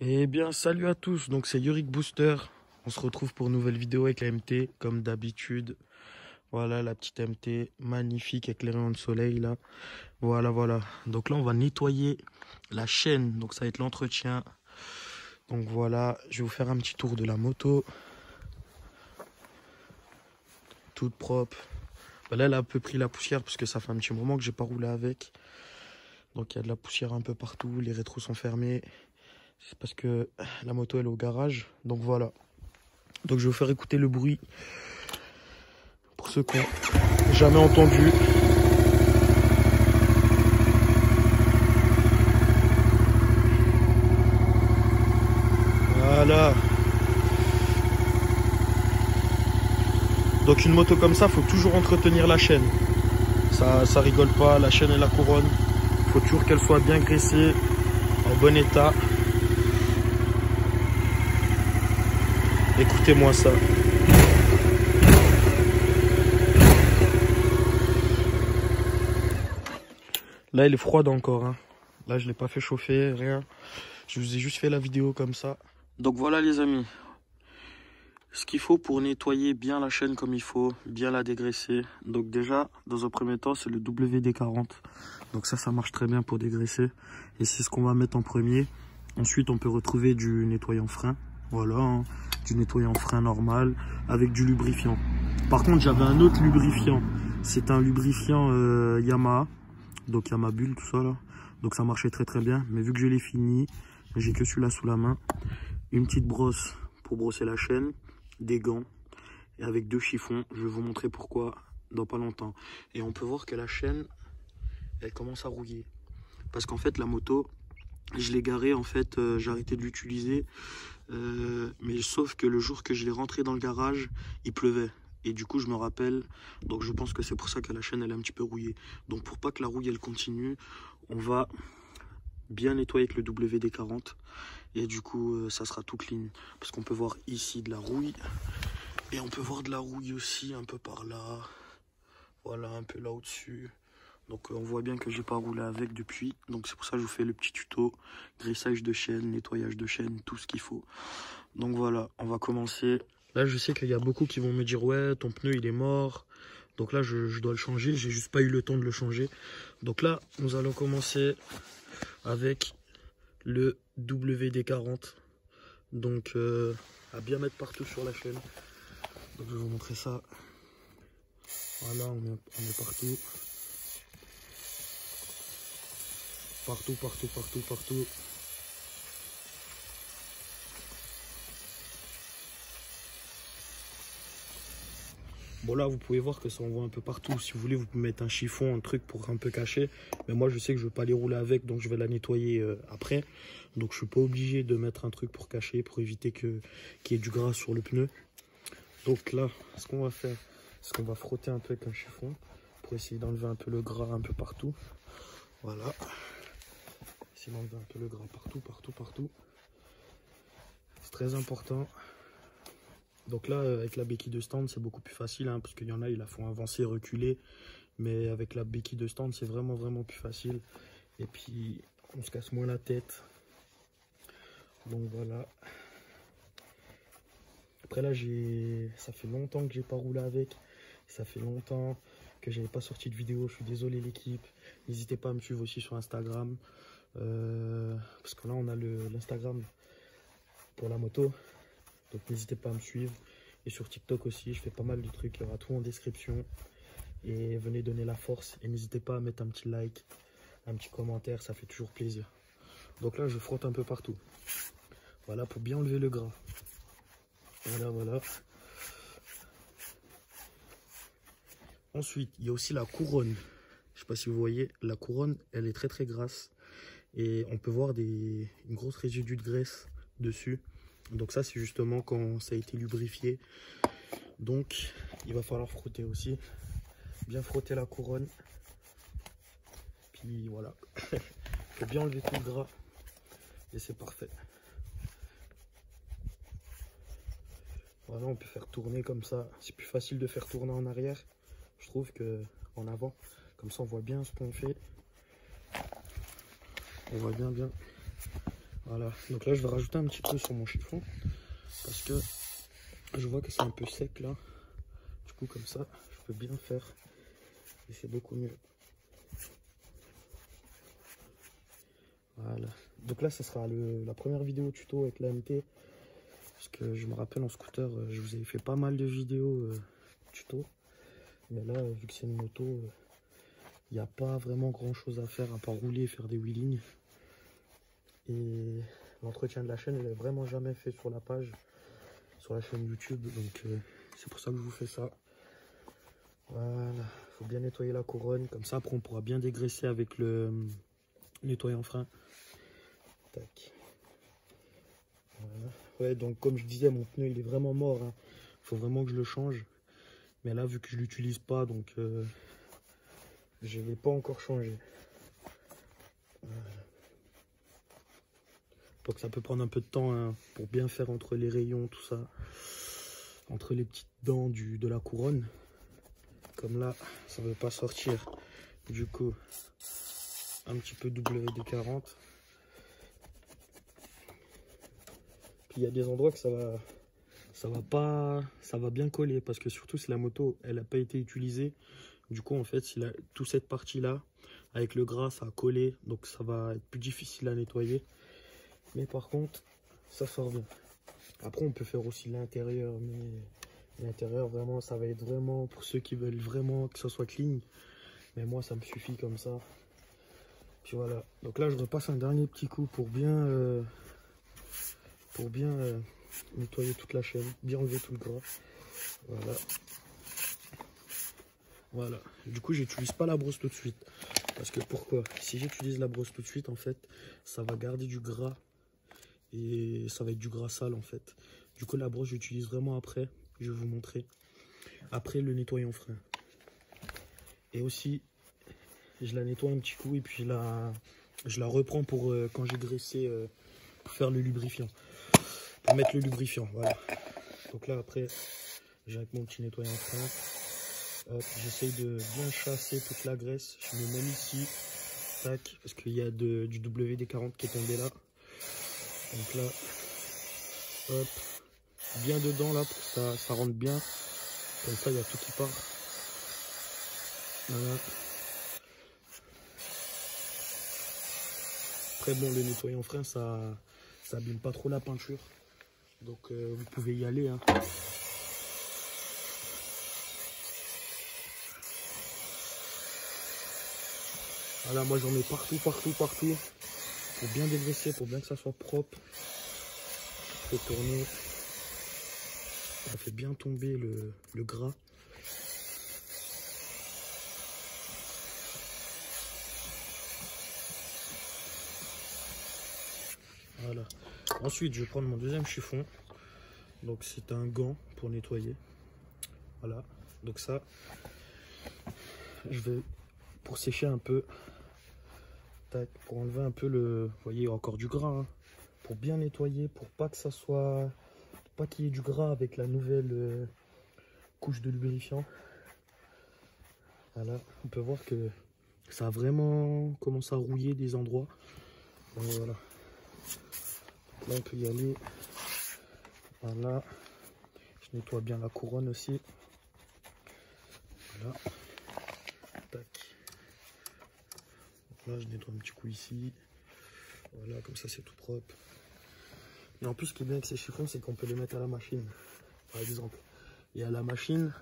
Eh bien, salut à tous, donc c'est Yorick Booster. On se retrouve pour une nouvelle vidéo avec la MT, comme d'habitude. Voilà la petite MT, magnifique, éclairée en soleil là. Voilà. Donc là, on va nettoyer la chaîne, donc ça va être l'entretien. Donc voilà, je vais vous faire un petit tour de la moto. Toute propre. Bah là, elle a un peu pris la poussière parce que ça fait un petit moment que j'ai pas roulé avec. Donc il y a de la poussière un peu partout, les rétros sont fermés. C'est parce que la moto elle est au garage, donc voilà. Donc je vais vous faire écouter le bruit pour ceux qui n'ont jamais entendu. Voilà. Donc une moto comme ça, faut toujours entretenir la chaîne. Ça rigole pas, la chaîne et la couronne. Faut toujours qu'elle soit bien graissée, en bon état. Écoutez-moi ça. Là, elle est froide encore, hein. Là, je l'ai pas fait chauffer, rien. Je vous ai juste fait la vidéo comme ça. Donc voilà les amis. Ce qu'il faut pour nettoyer bien la chaîne comme il faut, bien la dégraisser. Donc déjà, dans un premier temps, c'est le WD-40. Donc ça marche très bien pour dégraisser. Et c'est ce qu'on va mettre en premier. Ensuite, on peut retrouver du nettoyant frein. Voilà, hein, du nettoyant frein normal avec du lubrifiant. Par contre, j'avais un autre lubrifiant. C'est un lubrifiant Yamaha. Donc Yamaha Bull, tout ça là. Donc ça marchait très bien. Mais vu que je l'ai fini, j'ai que celui-là sous la main. Une petite brosse pour brosser la chaîne. Des gants et avec 2 chiffons. Je vais vous montrer pourquoi dans pas longtemps. Et on peut voir que la chaîne, elle commence à rouiller. Parce qu'en fait, la moto, je l'ai garée, en fait, j'ai arrêté de l'utiliser. Mais sauf que le jour que je l'ai rentré dans le garage, il pleuvait. Et du coup, je me rappelle, donc je pense que c'est pour ça que la chaîne, elle est un petit peu rouillée. Donc pour pas que la rouille, elle continue, on va bien nettoyer avec le WD-40. Et du coup, ça sera tout clean. Parce qu'on peut voir ici de la rouille. Et on peut voir de la rouille aussi, un peu par là. Voilà, un peu là au-dessus. Donc on voit bien que j'ai pas roulé avec depuis. Donc c'est pour ça que je vous fais le petit tuto. Graissage de chaîne, nettoyage de chaîne, tout ce qu'il faut. Donc voilà, on va commencer. Là, je sais qu'il y a beaucoup qui vont me dire « Ouais, ton pneu, il est mort. » Donc là, je dois le changer. J'ai juste pas eu le temps de le changer. Donc là, nous allons commencer avec le WD-40. Donc à bien mettre partout sur la chaîne. Donc je vais vous montrer ça. Voilà, on est partout. Partout. Bon là, vous pouvez voir que ça envoie un peu partout. Si vous voulez, vous pouvez mettre un chiffon, un truc pour un peu cacher. Mais moi, je sais que je ne vais pas les rouler avec, donc je vais la nettoyer après. Donc je suis pas obligé de mettre un truc pour cacher, pour éviter qu'il y ait du gras sur le pneu. Donc là, ce qu'on va faire, c'est qu'on va frotter un peu avec un chiffon pour essayer d'enlever un peu le gras un peu partout. Voilà. Essayer d'enlever un peu le gras partout. C'est très important. Donc là, avec la béquille de stand, c'est beaucoup plus facile, hein, parce qu'il y en a, ils la font avancer, reculer. Mais avec la béquille de stand, c'est vraiment plus facile. Et puis, on se casse moins la tête. Donc voilà. Après là, ça fait longtemps que j'ai pas roulé avec. Ça fait longtemps que j'avais pas sorti de vidéo. Je suis désolé l'équipe. N'hésitez pas à me suivre aussi sur Instagram. Parce que là, on a l'Instagram pour la moto. Donc n'hésitez pas à me suivre. Et sur TikTok aussi, je fais pas mal de trucs. Il y aura tout en description. Et venez donner la force. Et n'hésitez pas à mettre un petit like, un petit commentaire. Ça fait toujours plaisir. Donc là, je frotte un peu partout. Voilà, pour bien enlever le gras. Voilà. Ensuite, il y a aussi la couronne. Je sais pas si vous voyez, la couronne, elle est très grasse. Et on peut voir une grosse résidus de graisse dessus. Donc ça, c'est justement quand ça a été lubrifié. Donc, il va falloir frotter aussi. Bien frotter la couronne. Puis voilà. Il faut bien enlever tout le gras. Et c'est parfait. Voilà, on peut faire tourner comme ça. C'est plus facile de faire tourner en arrière, je trouve, qu'en avant. Comme ça, on voit bien ce qu'on fait. On voit bien. Voilà, donc là je vais rajouter un petit peu sur mon chiffon parce que je vois que c'est un peu sec là. Du coup comme ça je peux bien faire et c'est beaucoup mieux. Voilà, donc là ça sera la première vidéo tuto avec la MT parce que je me rappelle en scooter je vous avais fait pas mal de vidéos tuto, mais là vu que c'est une moto il n'y a pas vraiment grand chose à faire à part rouler et faire des wheelings. Et l'entretien de la chaîne, je l'ai vraiment jamais fait sur la page, sur la chaîne YouTube. Donc c'est pour ça que je vous fais ça. Voilà, il faut bien nettoyer la couronne. Comme ça, après, on pourra bien dégraisser avec le nettoyant frein. Tac. Voilà. Ouais, donc comme je disais, mon pneu, il est vraiment mort. Hein. Faut vraiment que je le change. Mais là, vu que je l'utilise pas, donc je ne l'ai pas encore changé. Voilà. Donc ça peut prendre un peu de temps hein, pour bien faire entre les rayons, tout ça, entre les petites dents de la couronne. Comme là, ça ne veut pas sortir. Du coup, un petit peu WD-40. Puis il y a des endroits que ça va bien coller parce que surtout si la moto elle n'a pas été utilisée. Du coup en fait, si toute cette partie là avec le gras ça a collé, donc ça va être plus difficile à nettoyer. Mais par contre, ça sort bien. Après, on peut faire aussi l'intérieur, mais l'intérieur, vraiment, ça va être vraiment pour ceux qui veulent vraiment que ça soit clean. Mais moi, ça me suffit comme ça. Puis voilà. Donc là, je repasse un dernier petit coup pour bien nettoyer toute la chaîne, bien enlever tout le gras. Voilà. Voilà. Du coup, j'utilise pas la brosse tout de suite. Parce que pourquoi? Si j'utilise la brosse tout de suite, en fait, ça va garder du gras. Et ça va être du gras sale en fait. Du coup la brosse j'utilise vraiment après. Je vais vous montrer. Après le nettoyant frein. Et aussi je la nettoie un petit coup et puis je la reprends pour quand j'ai graissé pour faire le lubrifiant. Pour mettre le lubrifiant. Voilà. Donc là après j'ai avec mon petit nettoyant frein. J'essaye de bien chasser toute la graisse. Je mets même ici. Tac. Parce qu'il y a du WD-40 qui est tombé là. Donc là, hop, bien dedans là pour que ça rentre bien. Comme ça, il y a tout qui part. Voilà. Après, bon, le nettoyant frein, ça abîme pas trop la peinture. Donc, vous pouvez y aller. Hein. Voilà, moi j'en mets partout. Pour bien dégraisser, pour bien que ça soit propre. Je peux tourner. Ça fait bien tomber le gras. Voilà. Ensuite, je vais prendre mon deuxième chiffon. Donc c'est un gant pour nettoyer. Voilà. Donc ça, je vais pour sécher un peu. Tac, pour enlever un peu vous voyez, encore du gras, hein, pour bien nettoyer, pour pas que ça soit, pas qu'il y ait du gras avec la nouvelle couche de lubrifiant. Voilà, on peut voir que ça a vraiment commencé à rouiller des endroits. Donc, voilà. Là on peut y aller. Voilà, je nettoie bien la couronne aussi. Voilà. Tac. Là, je nettoie un petit coup ici. Voilà, comme ça, c'est tout propre. Et en plus, ce qui est bien avec ces chiffons, c'est qu'on peut les mettre à la machine, par exemple. Et à la machine,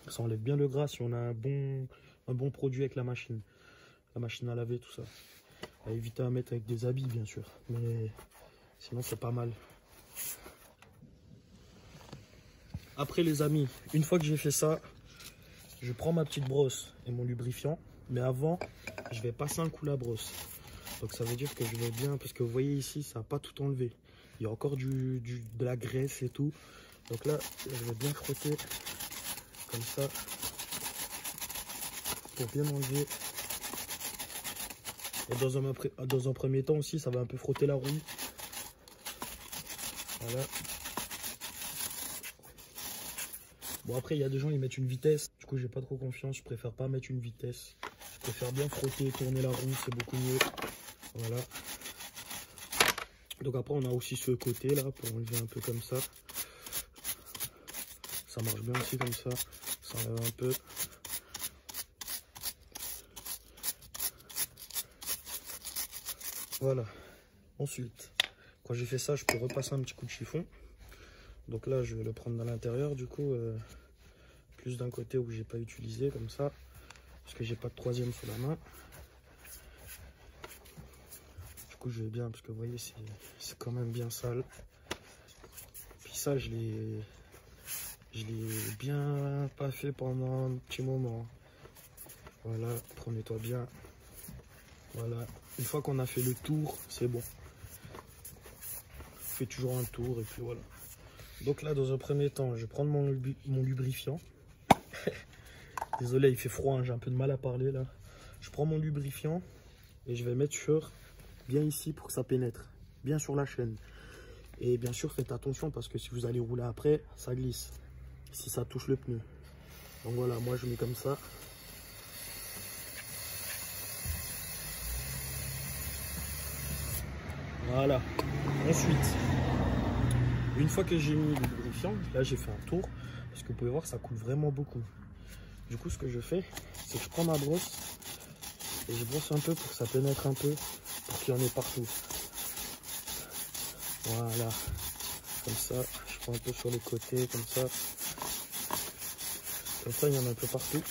ça enlève bien le gras si on a un bon produit avec la machine à laver, tout ça. À éviter à mettre avec des habits, bien sûr. Mais sinon, c'est pas mal. Après, les amis, une fois que j'ai fait ça, je prends ma petite brosse et mon lubrifiant. Mais avant, je vais passer un coup la brosse. Donc ça veut dire que je vais bien, parce que vous voyez ici, ça n'a pas tout enlevé. Il y a encore de la graisse et tout. Donc là, je vais bien frotter comme ça pour bien enlever. Et dans un premier temps aussi, ça va un peu frotter la roue. Voilà. Bon après, il y a des gens, ils mettent une vitesse. Du coup, j'ai pas trop confiance. Je préfère pas mettre une vitesse. Je préfère bien frotter, tourner la roue, c'est beaucoup mieux. Voilà. Donc après on a aussi ce côté là pour enlever un peu comme ça. Ça marche bien aussi comme ça. Ça enlève un peu. Voilà. Ensuite, quand j'ai fait ça, je peux repasser un petit coup de chiffon. Donc là, je vais le prendre dans l'intérieur, du coup, plus d'un côté où j'ai pas utilisé, comme ça, parce que j'ai pas de troisième sous la main. Du coup, je vais bien, parce que vous voyez, c'est quand même bien sale. Puis ça, je l'ai bien pas fait pendant un petit moment. Voilà, on nettoie bien. Voilà, une fois qu'on a fait le tour, c'est bon. On fait toujours un tour et puis voilà. Donc là, dans un premier temps, je vais prendre mon lubrifiant. Désolé, il fait froid, hein, j'ai un peu de mal à parler là. Je prends mon lubrifiant et je vais mettre sur bien ici pour que ça pénètre, bien sur la chaîne. Et bien sûr, faites attention parce que si vous allez rouler après, ça glisse. Si ça touche le pneu. Donc voilà, moi je mets comme ça. Voilà. Ensuite, une fois que j'ai mis le lubrifiant, là j'ai fait un tour. Parce que vous pouvez voir, ça coule vraiment beaucoup. Du coup, ce que je fais, c'est que je prends ma brosse et je brosse un peu pour que ça pénètre un peu, pour qu'il y en ait partout. Voilà. Comme ça, je prends un peu sur les côtés, comme ça. Comme ça, il y en a un peu partout.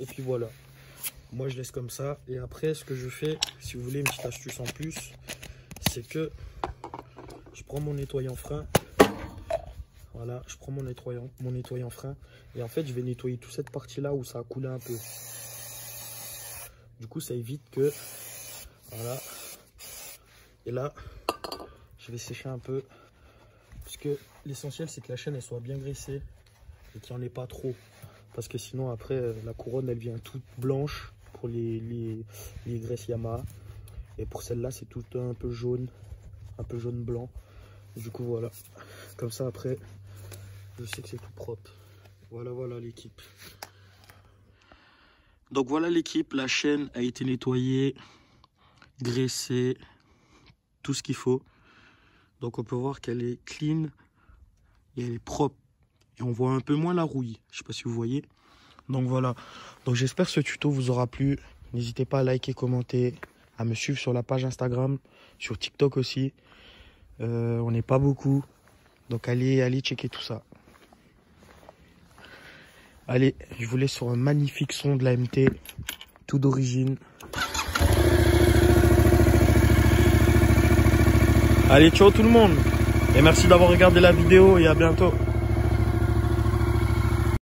Et puis voilà. Moi, je laisse comme ça. Et après, ce que je fais, si vous voulez une petite astuce en plus, c'est que je prends mon nettoyant frein. Voilà, je prends mon nettoyant frein. Et en fait, je vais nettoyer toute cette partie-là où ça a coulé un peu. Du coup, ça évite que... Voilà. Et là, je vais sécher un peu. Parce que l'essentiel, c'est que la chaîne, elle soit bien graissée. Et qu'il n'y en ait pas trop. Parce que sinon, après, la couronne, elle vient toute blanche pour les graisses Yamaha. Et pour celle-là, c'est tout un peu jaune blanc. Du coup, voilà. Comme ça, après, je sais que c'est tout propre. Voilà l'équipe. Donc voilà l'équipe. La chaîne a été nettoyée, graissée, tout ce qu'il faut. Donc on peut voir qu'elle est clean et elle est propre. Et on voit un peu moins la rouille. Je sais pas si vous voyez. Donc voilà. Donc j'espère que ce tuto vous aura plu. N'hésitez pas à liker, commenter, à me suivre sur la page Instagram, sur TikTok aussi. On n'est pas beaucoup. Donc allez checker tout ça. Allez, je vous laisse sur un magnifique son de la MT, tout d'origine. Allez, ciao tout le monde. Et merci d'avoir regardé la vidéo et à bientôt.